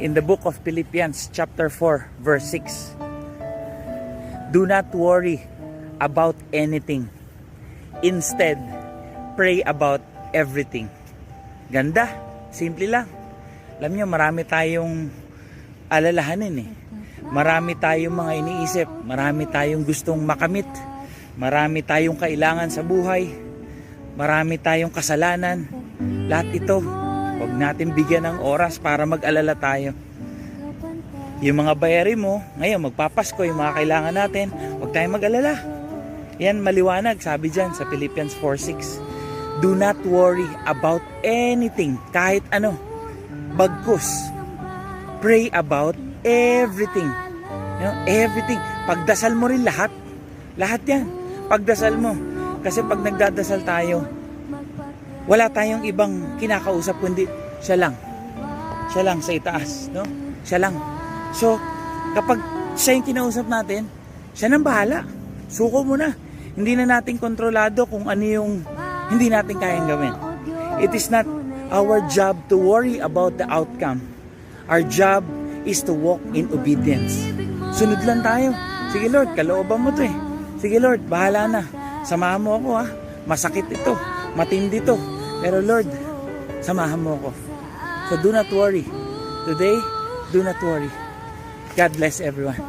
in the book of Philippians chapter 4 verse 6. Do not worry about anything. Instead, pray about everything. Ganda, simple lang. Alam nyo, marami tayong alalahanin eh. Marami tayong mga iniisip, marami tayong gustong makamit, marami tayong kailangan sa buhay, marami tayong kasalanan. Lahat ito, huwag natin bigyan ng oras para mag-alala tayo. Yung mga bayarin mo, ngayon magpapasko, yung mga kailangan natin, huwag tayong mag-alala. Yan maliwanag, sabi dyan sa Philippians 4:6. Do not worry about anything, kahit ano. Bagkus, pray about everything. You know, everything. Pagdasal mo rin lahat. Lahat yan. Pagdasal mo. Kasi pag nagdadasal tayo, wala tayong ibang kinakausap kundi siya lang. Siya lang sa itaas. No? Siya lang. So, kapag siya yung kinausap natin, siya nang bahala. Suko mo na. Hindi na natin kontrolado kung ano yung hindi natin kayang gawin. It is not our job to worry about the outcome. Our job is to walk in obedience. Sunod lang tayo. Sige Lord, kalooban mo to eh. Sige Lord, bahala na. Samahan mo ako ha. Masakit ito. Matindi to. Pero Lord, samahan mo ako. So do not worry. Today, do not worry. God bless everyone.